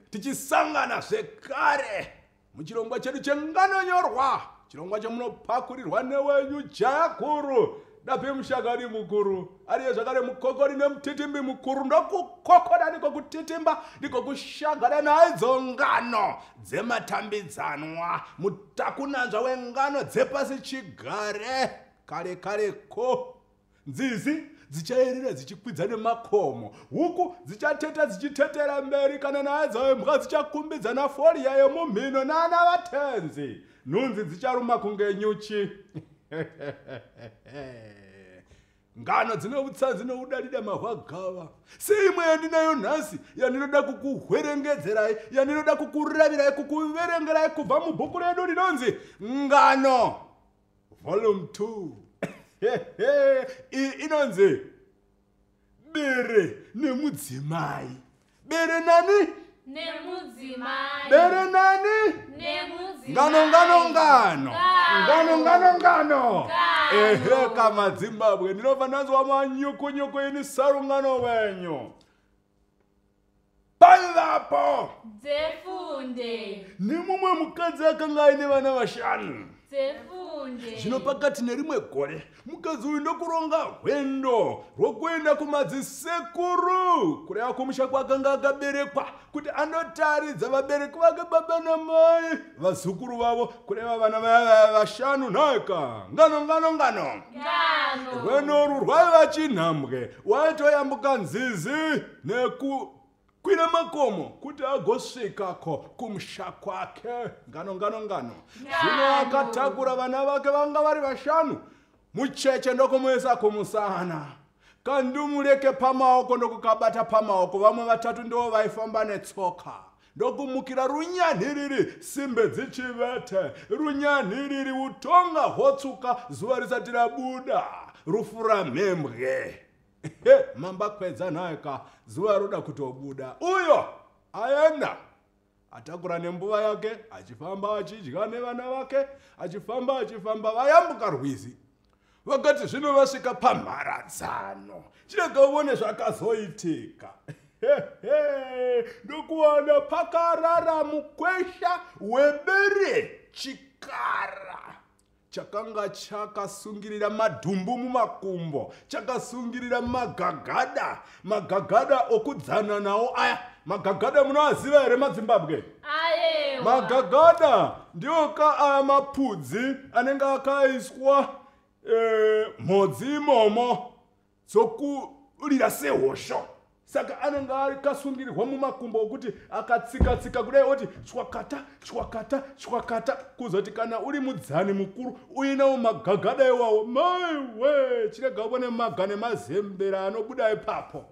tichisangana zvekare muchirongwa chedu chenganonyorwa, chirongwa chemunopakurirwa newenyu jaya guru Dape Mushagari mukuru, ariye zvakare mukokori nemutitimbi mukuru, ndokukokora ndiko kutitimba ndiko kushagara naidzo ngano dzematambidzanwa, mutakunanzva wengano dzepasi chigare kare kareko. Nzizi dzichaerera dzichikwidza nemakomo, huku dzichateta dzichitetera mberi, kana naidzo imbwa dzichakumbidza naforiya yemumhino nana vatenzi, nhunzi dzicharuma kunge nyuchi. Ngano dzine utsanzi noudadida mahwagava, seimwe yandinayo nhasi yandinoda kukuhwerengedzerai, yandinoda kukuravirai, kukuverengerai kubva mubhuku redu rinonzi Ngano Volume 2. Inonzi bere nemudzimai. Bere nani? Nemudzimai. Bere nani? Nemudzimai. Ngano. Ehe, kama Zimbabwe ndinofananzwa manyuku ini sarungano wenyu. Paivapo Dzefunde. nemumwe mukadzi akanga aine vana vashanu. Dzefunde. Zvino pakati nerimwe gore mukadzi uyu ndokuronga hwendo rwokuenda kumadzisekuru kureva kumusha kwakanga akaberekwa kuti anotaridza vabereki vake baba namai vazukuru vavo kureva vana vashanu. Nhaka ngano rwendo urwu rwaiva chinhambwe, waitoyambuka nzizi nekukwira makomo kuti agosvikako kumusha kwake. Ngano zvino akatakura vana vake vanga vari vashanu, mucheche ndokumuisa kumusana, kandumureke pamaoko ndokukabata pamaoko, vamwe vatatu ndo vaifamba netsoka, ndokumukira runyanhiriri simbe dzichivete, runyanhiriri utonga hotsuka zuva risati rabuda, rufura mhembwe. Mamba kwedza nhaka zuva roda kutobuda, uyo aenda atakura nembuva yake, achifamba achidya nevana vake, achifamba vayambuka rwizi. Vakati zvino vasvika pamharadzano, chirega uone zvakazoitika. Ndokuwana pakarara mukwesha webere chikara chakanga chakasungirira madhumbu mumakumbo, chakasungirira magagada okudzana nawo aya. Magagada munoaziva here maZimbabwe? Ayewa. Magagada ndiwo aya mapudzi anenge akaiswa mhodzi imomo dzokurira sehosho. Saka anenge akasungirirwa mumakumbo okuti akatsika kudai oti chwakata kuzoti kana uri mudzani mukuru uinawo magagada iwawo, maiwe chirega ubone magane mazembera anobuda ipapo.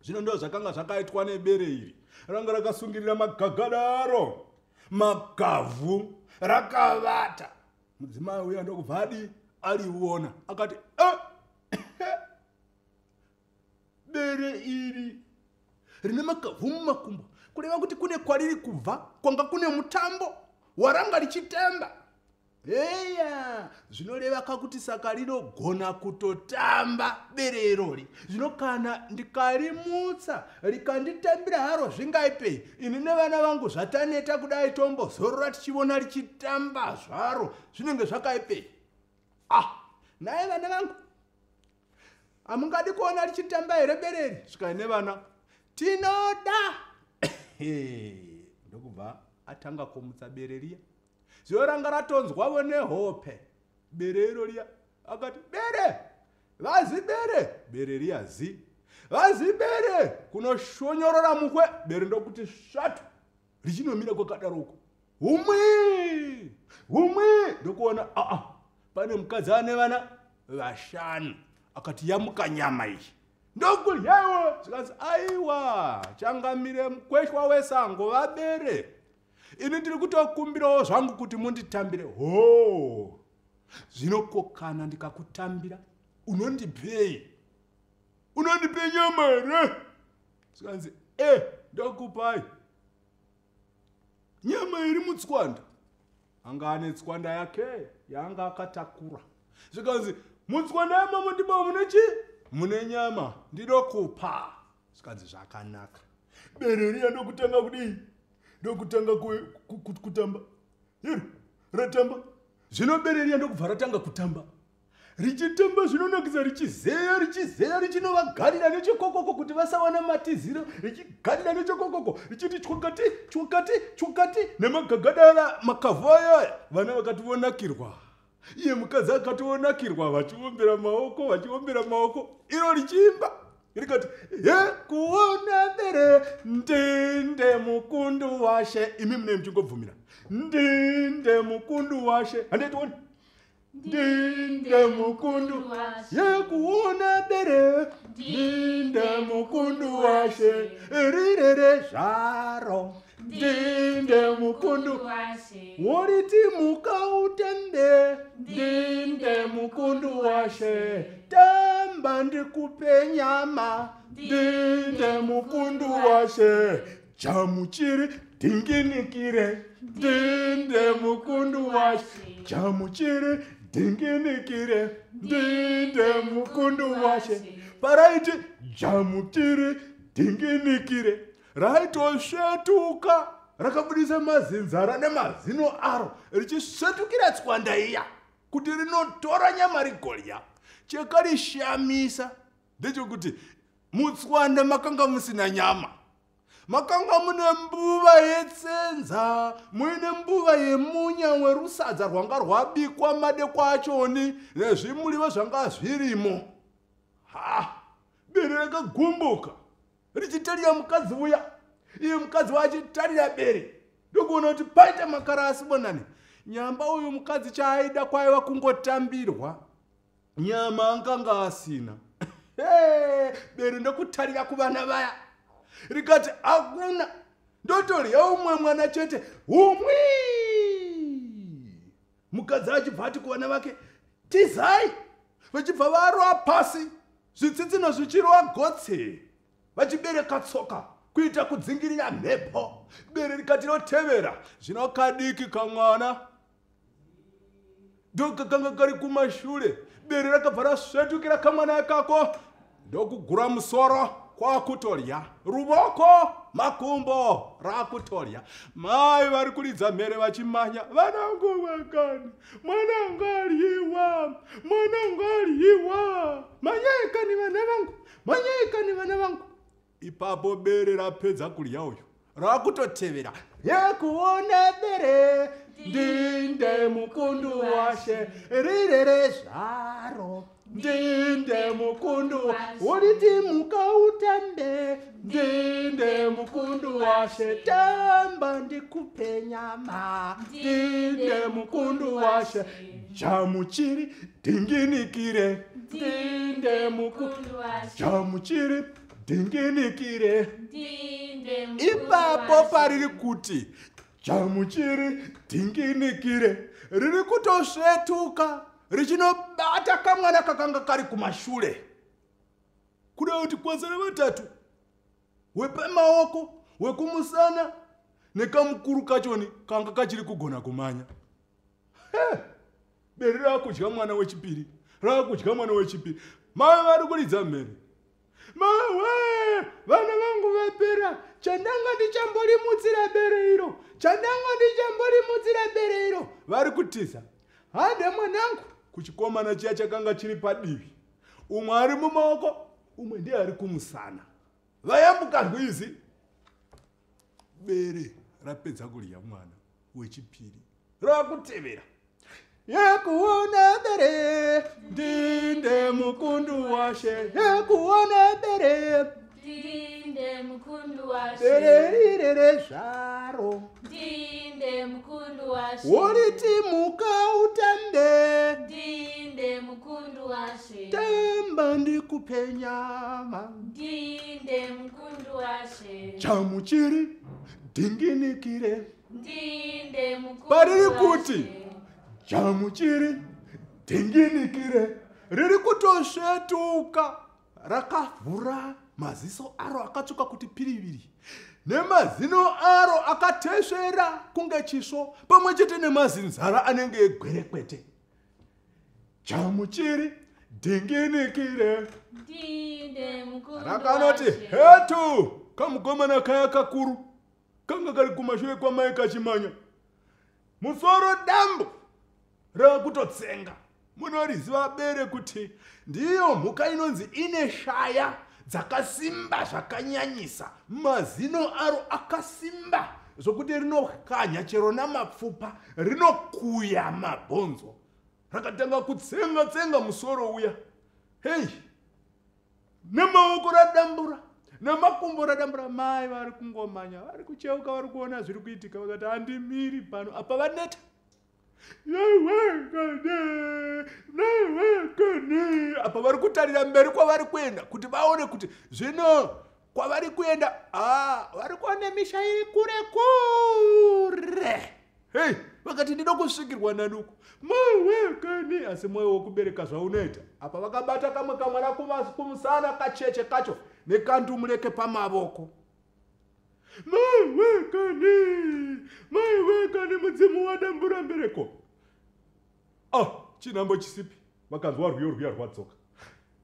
Zvino ndo zvakanga zvakaitwa nebere iri, ranga rakasungirira magagada aro, magavhu rakavata. Mudzimai uya ndokubva aliona akati bere iri rine magavhu mumakumbo, kureva kuti kune kwariri kubva kwanga kune mutambo waranga richitemba. Heya, zvinoreva kakuti saka rinogona kutotamba bere irori. Zvino kana ndikarimutsa rikanditambira haro zvingaipei, ini nevana vangu zvataneta kudai tombozorora tichiona richitamba zvaro, zvinenge zvakaipei? Naye vana vangu, hamungadi kuona richitamba here bereri? Svikai nevana, tinoda. Ndokubva atanga kumutsa bere riya. Zvino ranga ratonzwawo nehope bere iro riya. Akati, bere, vazi bere, bere riya zi, vazi bere, kunoshonyorora mukwe, bere ndokuti svatu, richinomira kwakadaroko. Humwi, ndokuona, pane mukadzi ane vana vashanu. Akati yamuka nyama iyi, ndokuryawo. Zvikanzi aiwa, changamire mukweshwa wesango vabere. Ini ndiri kutokumbirawo zvangu kuti munditambire. Zvino kana ndikakutambira unondipei? Unondipei nyama here? Zvikanzi ndokupai. Nyama iri mutswanda. Anga ane tswanda yake yaanga akatakura. Zvikanzi mutswanda yamamo ndipo mune nyama, ndidokupa. Zvikanzi zvakanaka. Bere riya ndokutanga kudii? ndokutanga kutamba iro ratamba zvinobereria ndokubva ratanga kutamba richitamba zvinonakisa richizeya richinovagarira nechekokoko kuti vasawana matiziro richigarira nechekokoko richiti chwakati nemagagadara makavhu ayaya vana vakativonakirwa iye mukadzi akativonakirwa vachiombera maoko iro richiimba rikati yekuona bere ndinde mukundu washe imi mune muchingobvumira ndinde mukundu washe handaitioni ndinde mukundu yekuona bere ndinde mukundu washe rirere zvaro ndinde mukundu woriti mukautembe ndinde mukundu washe tamba ndikupe nyama ndinde mukundu washe chamuchiri dinginikire ndinde mukundu washe chamuchiri dinginikire ndinde mukundu washe paraiti jamutiri dinginikire raitosvetuka rakabudisa mazinzara nemazino aro richisvetukira tswanda iya kuti rinotora nyama rigorya chekarishamisa ndechekuti mutswanda makanga musina nyama makanga mune mbuva yetsenza muine mbuva yemunya werusadza rwanga rwabikwa madekwachoni nezvimuliva zvanga zvirimo bere rakagumbuka richitarira mukadzi uya iye mukadzi wachitarira bere ndokuona kuti paita makarasi bonani nyamba uyu mukadzi chaaida kwaiva kungotambirwa nyama anganga asina bere ndokutarira kuvana vaya rikati hakuna ndotorya umwe mwana chete umwi mukadzi achibva ati kuvana vake tizai vachibva varwa pasi zvitsitsino zvichirwa gotse vachibereka tsoka kuita kudzingirira mhepo bere rikati rotevera zvino kadiki kamwana ndokakanga kari kumashure bere rakabva rasvetukira kamwana akako ndokugura musoro kwakutorya ruvoko makumbo rakutorya mai vari kuridza mhere vachimanya vanangu vakani mwanangu aryiwa manyaikani vana vangu ipapo bere rapedza kurya uyu rakutotevera yekuona bere ndinde mukundu washe rirere zvaro ndinde mukundu woriti mukautambe ndinde mukundu washe tamba ndikupe nyama ndinde mukundu washe chamuchiri dinginikire ndinde mukundu washe chamuchiri dinginikire ipapo pariri kuti chamuchiri dinginikire riri kutosvetuka richinobata kamwana kakanga kari kumashure kuda kuti kwazara vatatu wepamaoko wekumusana nekamukuru kachoni kanga kachiri kugona kumanya bere rakudya mwana wechipiri mai vari kuridza mhere mawe vana vangu vapera chandanga ndichamborimutsira bere iro vari kutiza hande mwanangu kuchikomana chiya chakanga chiri padivi umwe ari mumaoko umwe ndiye ari kumusana vayambuka rwizi bere rapedza kurya mwana wechipiri rakutevera yekuona bere ndinde mukundu washe yekuona bere ndinde mukundu washe bere rirere zvaro ndinde mukundu washe woriti mukautambe ndinde mukundu washe tamba ndikupe nyama ndinde mukundu washe chamuchiri dinginikire ndinde mukundu pariri kuti chamuchiri dinginikire riri kutosvetuka rakavhura maziso aro akatsvuka kuti piriviri nemazino aro akatesvera kunge chisvo pamwe chete nemazinzara anenge egwerekwete chamuchiri dinginikire ndinde mukundu rakanoti washe hetu kamukomana kaya kakuru kanga kari kumashure kwamai kachimanya. Musoro dambu rakutotsenga. Munoriziva bere kuti ndiyo mhuka inonzi ine shaya dzakasimba zvakanyanyisa, mazino aro akasimba zvokuti rinokanya chero namapfupa, rinokuya mabhonzo. Rakatanga kutsenga musoro uya. Hei, nemaoko radambura, nemakumbo radambura. Mai vari kungomanya, vari kucheuka, vari kuona zviri kuitika, vakati handimiri pano. Apa vaneta. Apa vari kutarira mberi kwavari kuenda kuti vaone kuti zvino kwavari kuenda vari kuona misha iri kure kure. Hei, vakati ndino kusvikirwa naduku. Mawekani, asi mwoyo wokubereka zvaunoita. Apa vakabata kamwe kamwana kumusana kacheche kacho nekandumureke pamavoko. Mawekani mudzimu wadambura mbereko. Chinambo chisipi, vakanzwa rwiyo rwadzoka.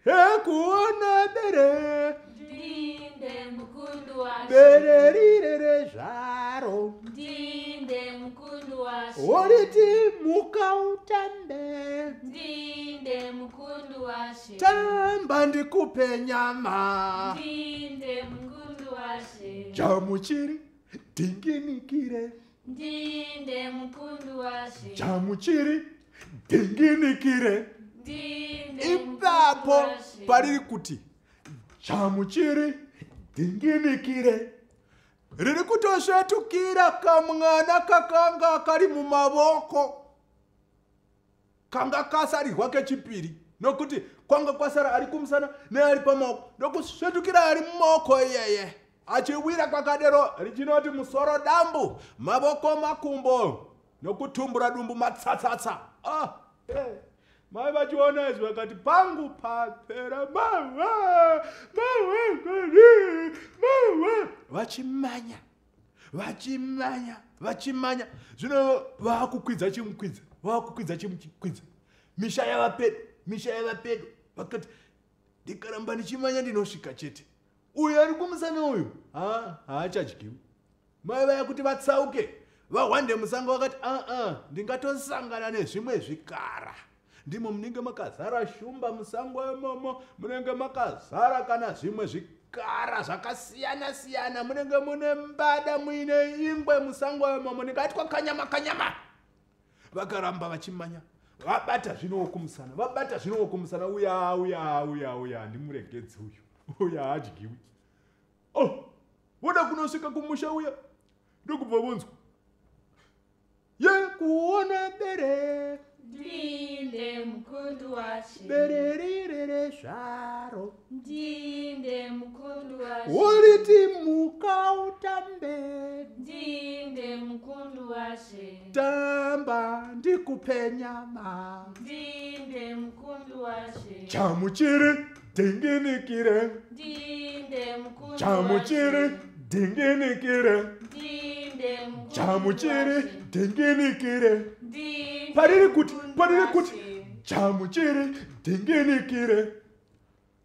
Hekuona bere, ndinde mukundu washe. Bere rirere zvaro, ndinde mukundu washe. Oriti muka utambe, ndinde mukundu washe. Tamba ndikupe nyama, ndinde mukundu washe. Chamuchiri dinginikire, ndinde mukundu washe. Chamuchiri dinginikire. Ipapo pariri kuti chamuchiri dinginikire, riri kutosvetukira kamwana kakanga kari mumavoko, kanga kasarirwa kechipiri, nokuti kwanga kwasara ari kumusana neari pamaoko, ndokusvetukira ari mumaoko iyeye, achiwira kwakadero richinoti musoro dambu, mavoko makumbo, nokutumbura dumbu matsatsatsa. Mai vachiona izvi vakati pangu papera. Vachimanya zvino vakukwidza chimukwidza. Misha yava pedo. Vakati ndikaramba ndichimanya ndinosvika chete. Uyu ari kumusana uyu haachadyiwi. Mai vaya kuti vatsauke vahwande musango vakati ndingatosangana nezvimwe zvikara. Ndimo munenge makazara shumba musango imomo, munenge makazara kana zvimwe zvikara zvakasiyana, munenge mune mbada, muine ingwe musango imomo, ndingatwa kanyama. Vakaramba vachimanya, vabata zvinowo kumusana, uya ndimuregedzi uya hadyiwi. Voda kunosvika kumusha uya, ndokubva vonzwa yekuona bere, ndinde mukundu washe. Bere rirere zvaro, ndinde mukundu washe. Oriti muka utambe, ndinde mukundu washe. Tamba ndikupe nyama, ndinde mukundu washe. Chamuchiri dinginikire, ndinde mukundu Chamuchiri washe. dinginikire, ndinde mukundu Chamuchiri washe. dinginikire. ndinde Pariri kuti washe. Chamuchiri dinginikire,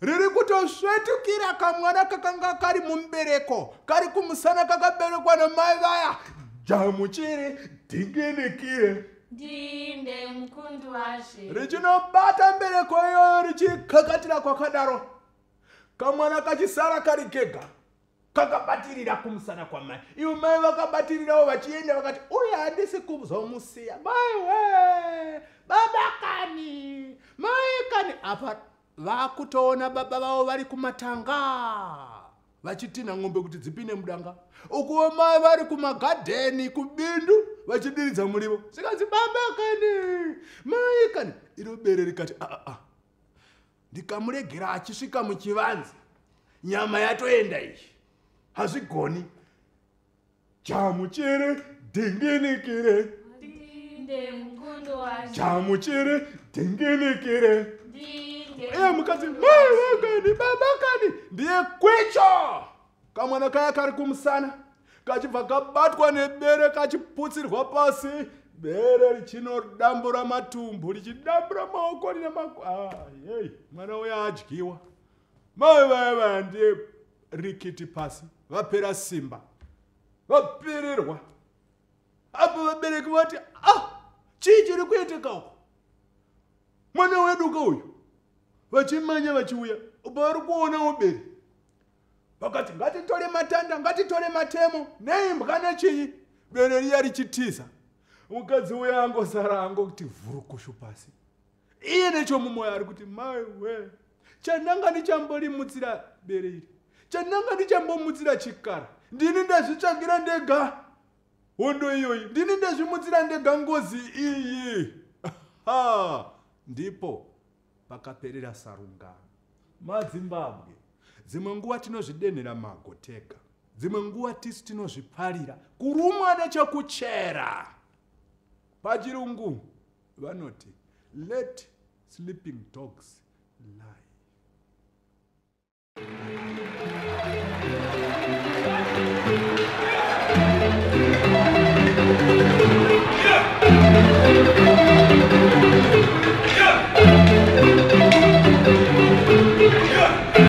riri kutosvetukira kamwana kakanga kari mumbereko, kari kumusana kakaberekwa namai vaya. Chamuchiri dinginikire, ndinde mukundu washe. richinobata mbereko iyoyo richikakatira kwakadaro, kamwana kachisara kari kega kakabatirira kumusana kwamai. Ivo mai vakabatirirawo vachienda vakati uya handisi kuzomusiya. Maiwe baba kani, mai kani. Apa vakutoona baba vavo vari kumatanga vachitinha ng'ombe kuti dzipinde mudanga, ukuwo mai vari kumagadheni kubindu vachidiridza murivo. Sikanzi baba kani, mai kani. Iro bere rikati ndikamuregera achisvika muchivanze nyama yatoenda iyi, hazvigoni. Chamuchiri dinginikire, ndinde mukundu washe. Chamuchiri dinginikire. ndinde Mukadzi mai vakani, baba kani. Ndiye kwicho kamwana kaya kari kumusana kachibva kabatwa nebere kachiputsirwa pasi, bere richinodambura matumbu richidambura maoko mwana uya adyiwa. Mai vaya ndiye rikiti pasi, vapera simba. Vachiti maiwe, vapererwa. Apo vabereki vati, chii chiri kuitika uko? Mwana wedu kauyu vachimanya vachiuya vari kuona uberi. Vakati ngatitore matanda, ngatitore matemo, neimbwa nechii. Bere riya richitiza. Mukadzi uya angosara angoti vhurukushu pasi. Iye nechomumwoyo ari kuti maiwe, chandanga ndichamborimutsira bere iri, chandanga ndichambomutira chikara, ndini ndazvitsvagira ndega hondo iyoyi, ndini ndazvimutsira ndega ngozi iyi. Ndipo pakaperera sarungano. MaZimbabwe, dzimwe nguva tinozvidenhera magoteka, dzimwe nguva tisu tinozviparira kurumwa nechekuchera. Pachirungu vanoti let sleeping dogs lie.